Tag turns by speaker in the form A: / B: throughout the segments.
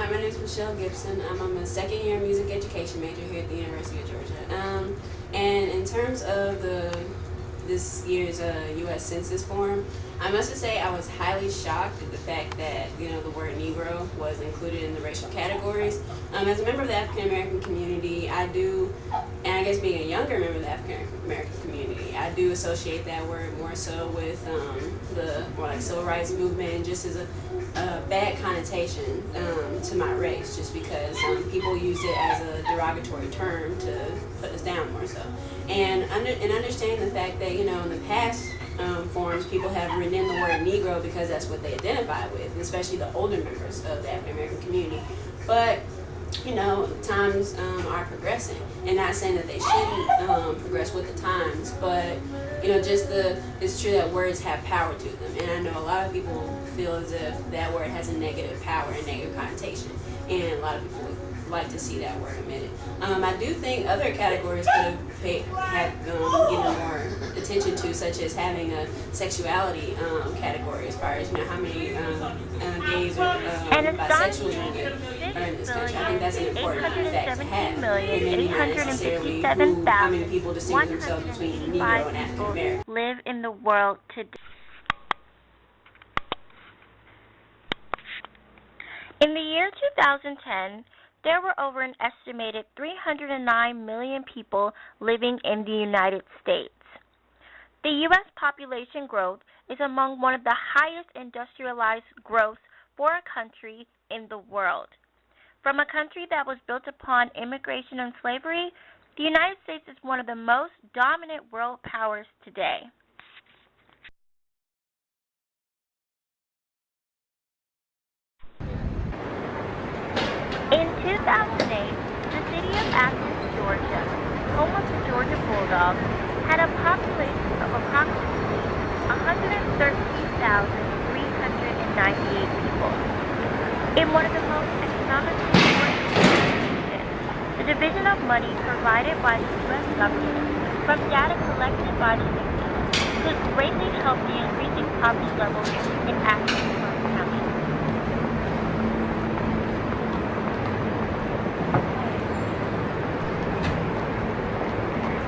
A: Hi, my name is Michelle Gibson. I'm a second-year music education major here at the University of Georgia. And in terms of this year's U.S. Census form, I must say I was highly shocked at the fact that the word Negro was included in the racial categories. As a member of the African American community, I do, and I guess being a younger member of the African American community, I do associate that word more so with the more like civil rights movement, just as a bad connotation to my race, just because people use it as a derogatory term to put us down more so. And understanding the fact that in the past forms people have written in the word Negro because that's what they identify with, especially the older members of the African American community. But times are progressing, and not saying that they shouldn't progress with the times, but it's true that words have power to them, and I know a lot of people feel as if that word has a negative power and negative connotation, and a lot of people would like to see that word omitted. I do think other categories could have more attention to, such as having a sexuality category, as far as how many gays or bisexual are in this country. I think that's an important fact to have, and maybe not necessarily how many people distinguish themselves between Negro and African American.
B: Live in the world today. In the year 2010, there were over an estimated 309 million people living in the United States. The U.S. population growth is among one of the highest industrialized growths for a country in the world. From a country that was built upon immigration and slavery, the United States is one of the most dominant world powers today. In 2008, the city of Athens, Georgia, home of the Georgia Bulldogs, had a population of approximately 113,398 people. In one of the most economically important nations, the division of money provided by the U.S. government from data collected by the census could greatly help the increasing poverty levels in Athens County.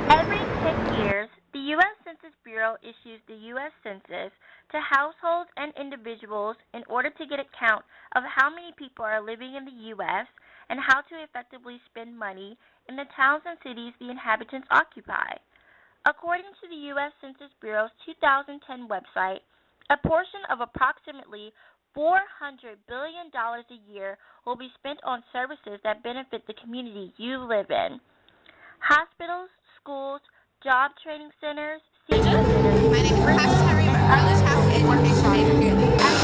B: Every 10 years, the U.S. Census Bureau issues the U.S. Census to households and individuals in order to get a count of how many people are living in the U.S. and how to effectively spend money in the towns and cities the inhabitants occupy. According to the U.S. Census Bureau's 2010 website, a portion of approximately $400 billion a year will be spent on services that benefit the community you live in. Hospitals, schools, job training centers, senior centers.
C: My name is Pastor Tyree, early childhood education major here. As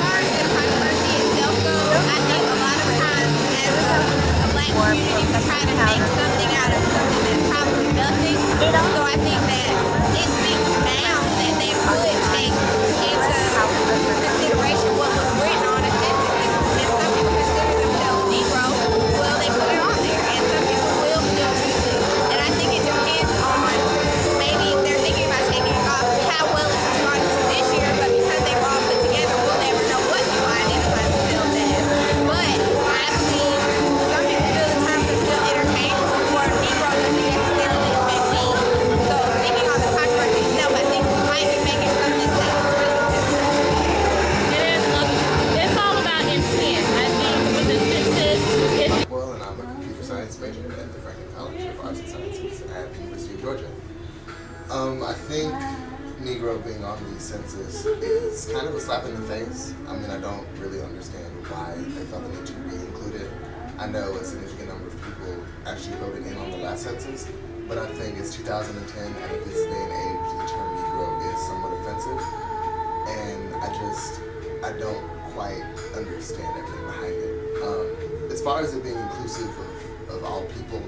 C: far as the controversy itself goes, I think a lot of times as a black community we try to make something out of something that's probably nothing. So I think that it speaks bounds that they would take into consideration what was written on a census. If some people consider themselves Negro, well, they put it on there, and some people will still choose it. And I think it depends on maybe they're thinking about taking it off, how well it's responded to this year, but because they were all put together, we'll never know what people identify themselves as. But I believe some people feel the terms are still interchangeable, or Negro doesn't necessarily fit me. So speaking on the controversy itself, I think we might be making something that's really
D: It's all about intent. I think with the census,
E: Well, and I'm a computer science major at the Franklin College of Arts and Sciences at the University of Georgia. I think Negro being on the census is kind of a slap in the face. I mean, I don't really understand why they felt the need to re-include it. I know a significant number of people actually voted in on the last census, but I think it's 2010, and at this day and age, the term Negro is somewhat offensive, and I don't quite understand everything behind it. As far as it being inclusive of all people,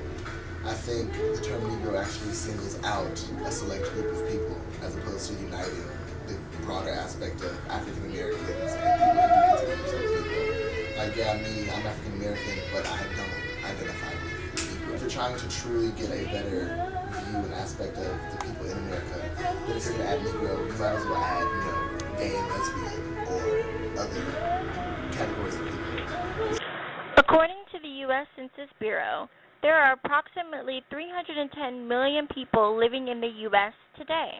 E: I think the term Negro actually singles out a select group of people as opposed to uniting the broader aspect of African Americans and people who do consider themselves Negro. Like, yeah, me, I'm African American, but I don't identify with Negro. If you're trying to truly get a better view and aspect of the people in America, then if you're going to add Negro, you might as well add, gay and lesbian or other categories of people.
B: U.S. Census Bureau, there are approximately 310 million people living in the U.S. today.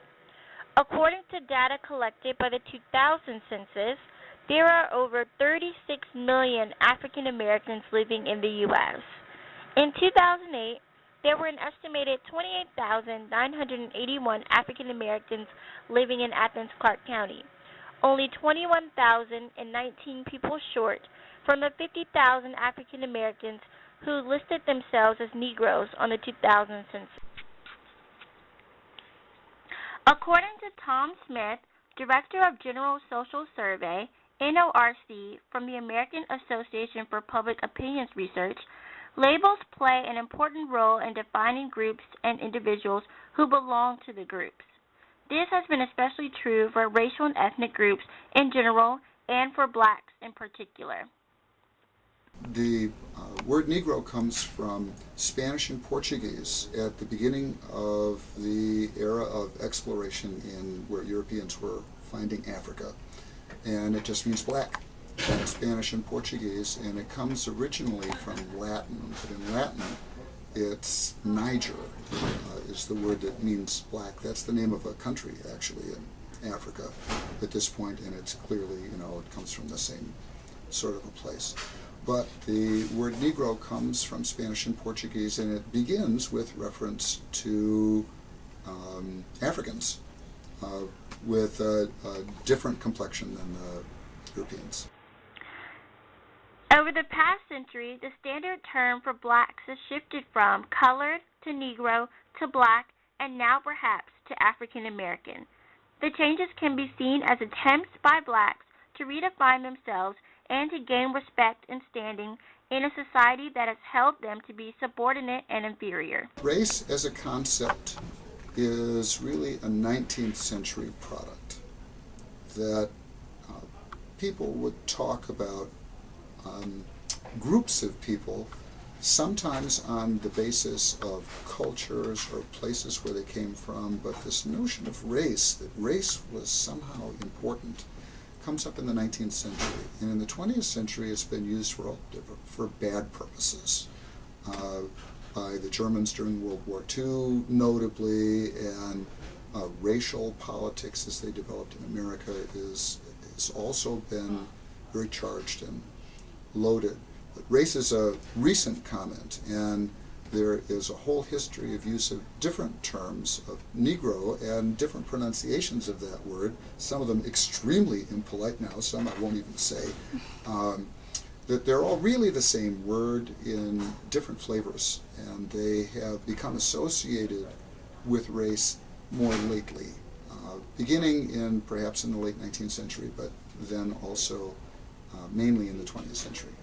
B: According to data collected by the 2000 census, there are over 36 million African Americans living in the U.S. In 2008, there were an estimated 28,981 African Americans living in Athens-Clarke County, only 21,019 people short from the 50,000 African Americans who listed themselves as Negroes on the 2000 census. According to Tom Smith, Director of General Social Survey, NORC, from the American Association for Public Opinions Research, labels play an important role in defining groups and individuals who belong to the groups. This has been especially true for racial and ethnic groups in general and for blacks in particular.
F: The word Negro comes from Spanish and Portuguese at the beginning of the era of exploration in where Europeans were finding Africa. And it just means black in Spanish and Portuguese, and it comes originally from Latin. But in Latin, it's Niger is the word that means black. That's the name of a country, actually, in Africa at this point, and it's clearly, it comes from the same sort of a place. But the word Negro comes from Spanish and Portuguese, and it begins with reference to Africans with a different complexion than the Europeans.
B: Over the past century, the standard term for blacks has shifted from colored to Negro to black, and now perhaps to African American. The changes can be seen as attempts by blacks to redefine themselves and to gain respect and standing in a society that has held them to be subordinate and inferior.
F: Race as a concept is really a 19th century product that people would talk about groups of people, sometimes on the basis of cultures or places where they came from, but this notion of race, that race was somehow important, comes up in the 19th century. And in the 20th century, it's been used for bad purposes. By the Germans during World War II, notably, and racial politics as they developed in America has also been very charged and loaded. But race is a recent comment, and there is a whole history of use of different terms of Negro and different pronunciations of that word, some of them extremely impolite now, some I won't even say, that they're all really the same word in different flavors, and they have become associated with race more lately, beginning perhaps in the late 19th century, but then also mainly in the 20th century.